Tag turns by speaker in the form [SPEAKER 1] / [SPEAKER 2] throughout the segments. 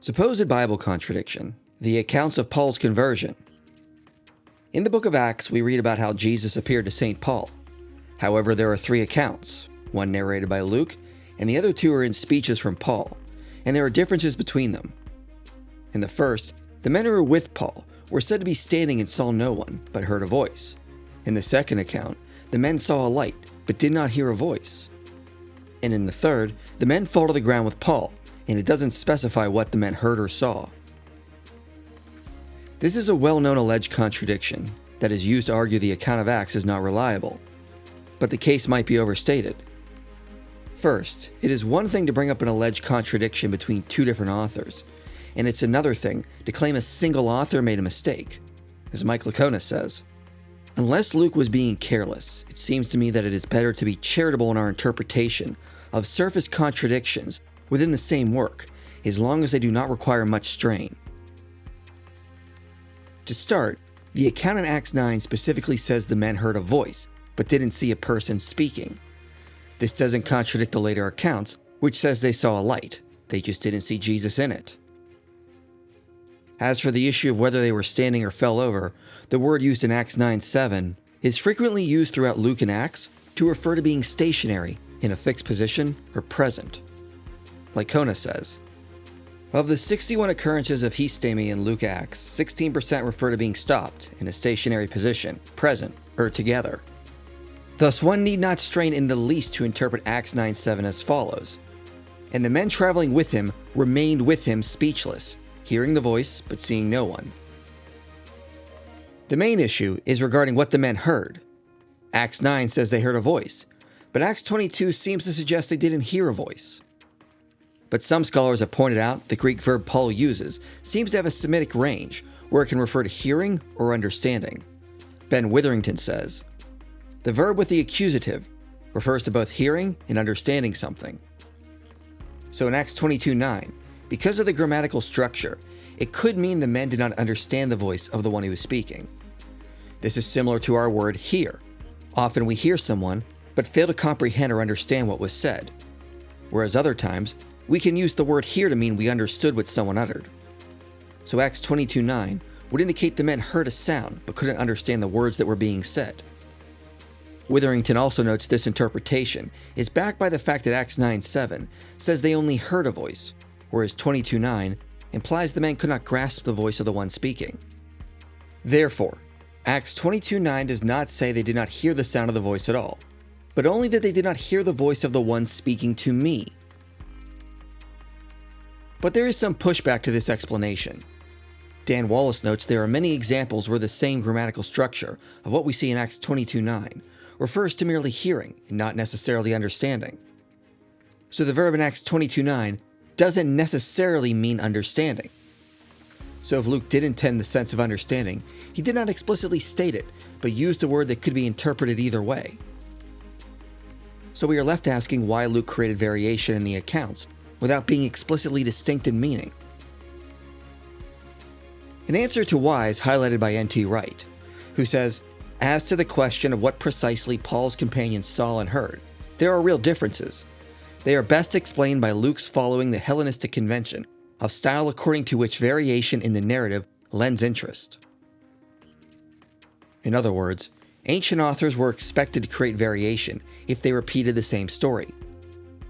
[SPEAKER 1] Supposed Bible contradiction. The accounts of Paul's conversion. In the book of Acts, we read about how Jesus appeared to St. Paul. However, there are 3 accounts, one narrated by Luke, and the other 2 are in speeches from Paul, and there are differences between them. In the first, the men who were with Paul were said to be standing and saw no one, but heard a voice. In the second account, the men saw a light, but did not hear a voice. And in the third, the men fall to the ground with Paul, and it doesn't specify what the men heard or saw. This is a well-known alleged contradiction that is used to argue the account of Acts is not reliable, but the case might be overstated. First, it is one thing to bring up an alleged contradiction between 2 different authors, and it's another thing to claim a single author made a mistake. As Mike Licona says, "Unless Luke was being careless, it seems to me that it is better to be charitable in our interpretation of surface contradictions within the same work, as long as they do not require much strain." To start, the account in Acts 9 specifically says the men heard a voice, but didn't see a person speaking. This doesn't contradict the later accounts, which says they saw a light, they just didn't see Jesus in it. As for the issue of whether they were standing or fell over, the word used in Acts 9:7 is frequently used throughout Luke and Acts to refer to being stationary, in a fixed position, or present. Licona says, of the 61 occurrences of histemi in Luke Acts, 16% refer to being stopped, in a stationary position, present, or together. Thus, one need not strain in the least to interpret Acts 9:7 as follows. And the men traveling with him remained with him speechless, hearing the voice, but seeing no one. The main issue is regarding what the men heard. Acts 9 says they heard a voice, but Acts 22 seems to suggest they didn't hear a voice. But some scholars have pointed out the Greek verb Paul uses seems to have a Semitic range, where it can refer to hearing or understanding. Ben Witherington says, the verb with the accusative refers to both hearing and understanding something. So in Acts 22:9, because of the grammatical structure, it could mean the men did not understand the voice of the one who was speaking. This is similar to our word hear. Often we hear someone, but fail to comprehend or understand what was said. Whereas other times, we can use the word hear to mean we understood what someone uttered. So Acts 22:9 would indicate the men heard a sound, but couldn't understand the words that were being said. Witherington also notes this interpretation is backed by the fact that Acts 9:7 says they only heard a voice, whereas 22:9 implies the men could not grasp the voice of the one speaking. Therefore, Acts 22:9 does not say they did not hear the sound of the voice at all, but only that they did not hear the voice of the one speaking to me. But there is some pushback to this explanation. Dan Wallace notes there are many examples where the same grammatical structure of what we see in Acts 22:9 refers to merely hearing and not necessarily understanding. So the verb in Acts 22:9 doesn't necessarily mean understanding. So if Luke did intend the sense of understanding, he did not explicitly state it, but used a word that could be interpreted either way. So we are left asking why Luke created variation in the accounts without being explicitly distinct in meaning. An answer to why is highlighted by N.T. Wright, who says, as to the question of what precisely Paul's companions saw and heard, there are real differences. They are best explained by Luke's following the Hellenistic convention of style according to which variation in the narrative lends interest. In other words, ancient authors were expected to create variation if they repeated the same story.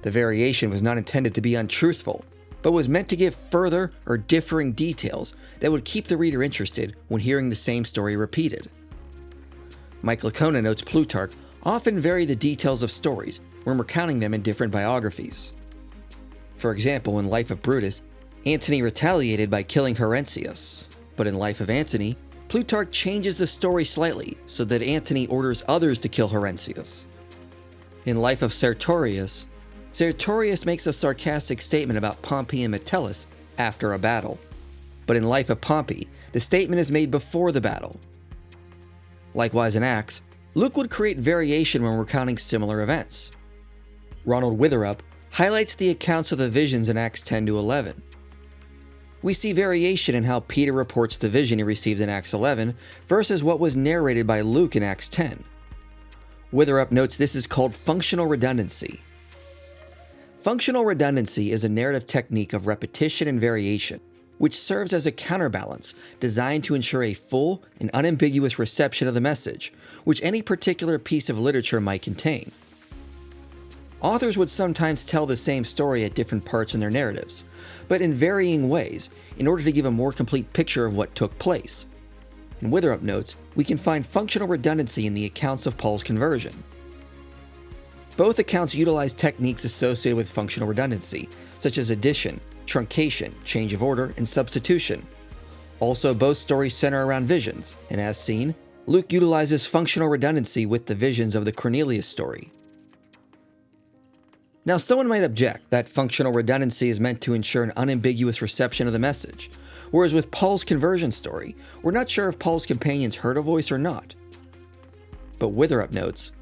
[SPEAKER 1] The variation was not intended to be untruthful, but was meant to give further or differing details that would keep the reader interested when hearing the same story repeated. Mike Licona notes Plutarch often varied the details of stories when recounting them in different biographies. For example, in Life of Brutus, Antony retaliated by killing Hortensius, but in Life of Antony, Plutarch changes the story slightly so that Antony orders others to kill Hortensius. In Life of Sertorius, Sertorius makes a sarcastic statement about Pompey and Metellus after a battle, but in Life of Pompey, the statement is made before the battle. Likewise in Acts, Luke would create variation when recounting similar events. Ronald Witherup highlights the accounts of the visions in Acts 10-11. We see variation in how Peter reports the vision he received in Acts 11 versus what was narrated by Luke in Acts 10. Witherup notes this is called functional redundancy. Functional redundancy is a narrative technique of repetition and variation, which serves as a counterbalance designed to ensure a full and unambiguous reception of the message, which any particular piece of literature might contain. Authors would sometimes tell the same story at different parts in their narratives, but in varying ways, in order to give a more complete picture of what took place. In Witherup notes, we can find functional redundancy in the accounts of Paul's conversion. Both accounts utilize techniques associated with functional redundancy, such as addition, truncation, change of order, and substitution. Also, both stories center around visions, and as seen, Luke utilizes functional redundancy with the visions of the Cornelius story. Now, someone might object that functional redundancy is meant to ensure an unambiguous reception of the message, whereas with Paul's conversion story, we're not sure if Paul's companions heard a voice or not. But Witherup notes,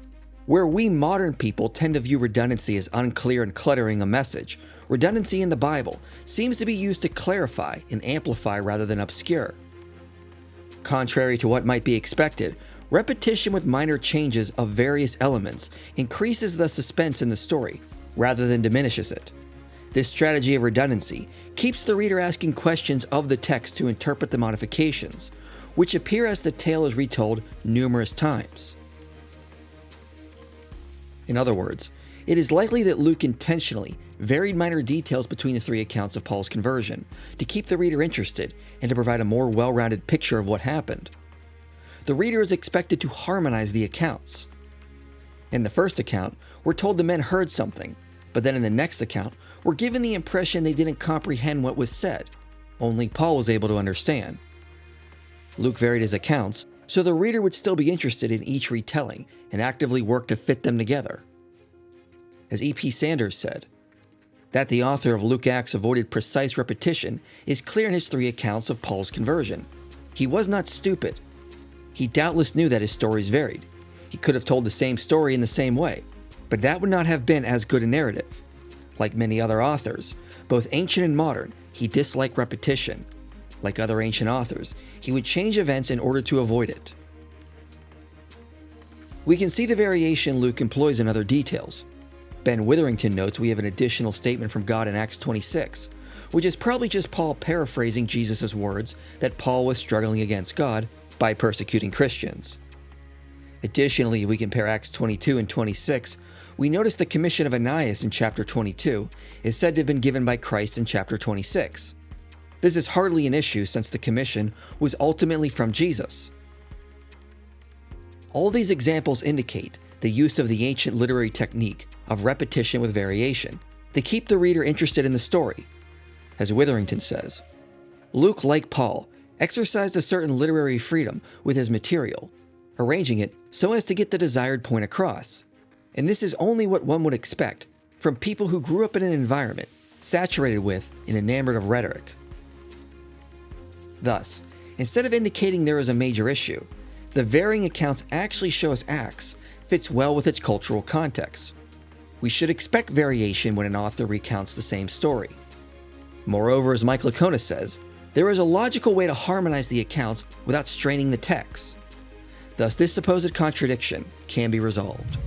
[SPEAKER 1] where we modern people tend to view redundancy as unclear and cluttering a message, redundancy in the Bible seems to be used to clarify and amplify rather than obscure. Contrary to what might be expected, repetition with minor changes of various elements increases the suspense in the story, rather than diminishes it. This strategy of redundancy keeps the reader asking questions of the text to interpret the modifications, which appear as the tale is retold numerous times. In other words, it is likely that Luke intentionally varied minor details between the three accounts of Paul's conversion to keep the reader interested and to provide a more well-rounded picture of what happened. The reader is expected to harmonize the accounts. In the first account, we're told the men heard something, but then in the next account, we're given the impression they didn't comprehend what was said. Only Paul was able to understand. Luke varied his accounts, so the reader would still be interested in each retelling and actively work to fit them together. As E.P. Sanders said, that the author of Luke Acts avoided precise repetition is clear in his three accounts of Paul's conversion. He was not stupid. He doubtless knew that his stories varied. He could have told the same story in the same way, but that would not have been as good a narrative. Like many other authors, both ancient and modern, he disliked repetition. Like other ancient authors, he would change events in order to avoid it. We can see the variation Luke employs in other details. Ben Witherington notes we have an additional statement from God in Acts 26, which is probably just Paul paraphrasing Jesus' words that Paul was struggling against God by persecuting Christians. Additionally, we compare Acts 22 and 26. We notice the commission of Ananias in chapter 22 is said to have been given by Christ in chapter 26. This is hardly an issue since the commission was ultimately from Jesus. All these examples indicate the use of the ancient literary technique of repetition with variation to keep the reader interested in the story. As Witherington says, Luke, like Paul, exercised a certain literary freedom with his material, arranging it so as to get the desired point across. And this is only what one would expect from people who grew up in an environment saturated with and enamored of rhetoric. Thus, instead of indicating there is a major issue, the varying accounts actually show us Acts fits well with its cultural context. We should expect variation when an author recounts the same story. Moreover, as Mike Licona says, there is a logical way to harmonize the accounts without straining the text. Thus, this supposed contradiction can be resolved.